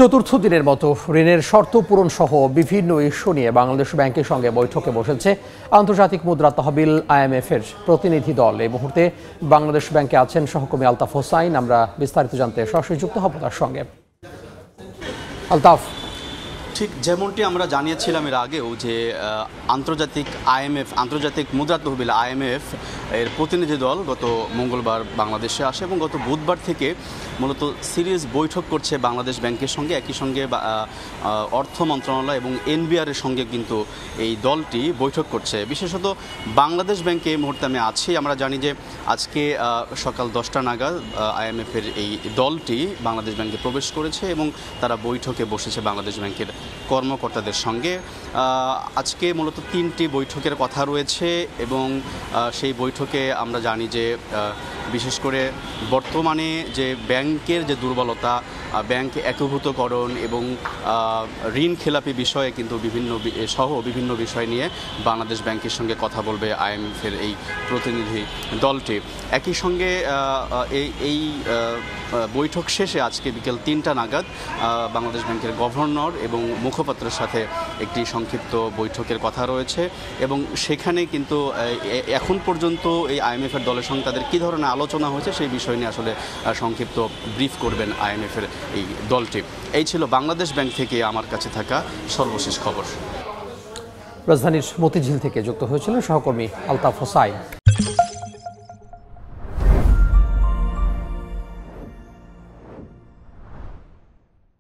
চতুর্থ দিনের মতো ঋণের শর্ত পূরণ সহ বিভিন্ন ইস্যু নিয়ে বাংলাদেশ ব্যাংকের সঙ্গে বৈঠকে বসেছে আন্তর্জাতিক মুদ্রা তহবিল IMF এর প্রতিনিধি দল। এই মুহূর্তে বাংলাদেশ ব্যাংকে আছেন সহকর্মী আলতাফ হোসাইন। আমরা বিস্তারিত জানতে সরাসরি যুক্ত হব তার সঙ্গে। আলতাফ, ঠিক যেমনটি আমরা জানিয়েছিলাম এর আগেও যে আন্তর্জাতিক মুদ্রা তহবিল IMF এর প্রতিনিধি দল গত মঙ্গলবার বাংলাদেশে আসে এবং গত বুধবার থেকে মূলত সিরিজ বৈঠক করছে বাংলাদেশ ব্যাংকের সঙ্গে। একই সঙ্গে অর্থ মন্ত্রণালয় এবং NBR এর সঙ্গে কিন্তু এই দলটি বৈঠক করছে। বিশেষত বাংলাদেশ ব্যাংকে এই মুহূর্তে আমি আছি। আমরা জানি যে আজকে সকাল 10টা নাগাদ IMF এর এই দলটি বাংলাদেশ ব্যাংকে প্রবেশ করেছে এবং তারা বৈঠকে বসেছে বাংলাদেশ ব্যাংকের কর্মকর্তাদের সঙ্গে। আজকে মূলত 3টি বৈঠকের কথা রয়েছে এবং সেই বৈঠকে আমরা জানি যে বিশেষ করে বর্তমানে যে ব্যাংকের যে দুর্বলতা, ব্যাংক একীভূতকরণ এবং ঋণ খেলাপি বিষয়ে কিন্তু বিভিন্ন বিষয় নিয়ে বাংলাদেশ ব্যাংকের সঙ্গে কথা বলবে IMF এর এই প্রতিনিধি দলটি। একই সঙ্গে এই বৈঠক শেষে আজকে বিকেল 3টা নাগাদ বাংলাদেশ ব্যাংকের গভর্নর এবং মুখপাত্রের সাথে একটি সংক্ষিপ্ত বৈঠকের কথা রয়েছে এবং সেখানে কিন্তু এখন পর্যন্ত এই IMF এর দলের সঙ্গে তাদের কী ধরনের আলোচনা হয়েছে সেই বিষয় নিয়ে আসলে সংক্ষিপ্ত ব্রিফ করবেন IMF এর এই দলটি। এই ছিল বাংলাদেশ ব্যাংক থেকে আমার কাছে থাকা সর্বশেষ খবর। রাজধানীর মতিঝিল থেকে যুক্ত হয়েছিলেন সহকর্মী আলতাফ হোসাইন।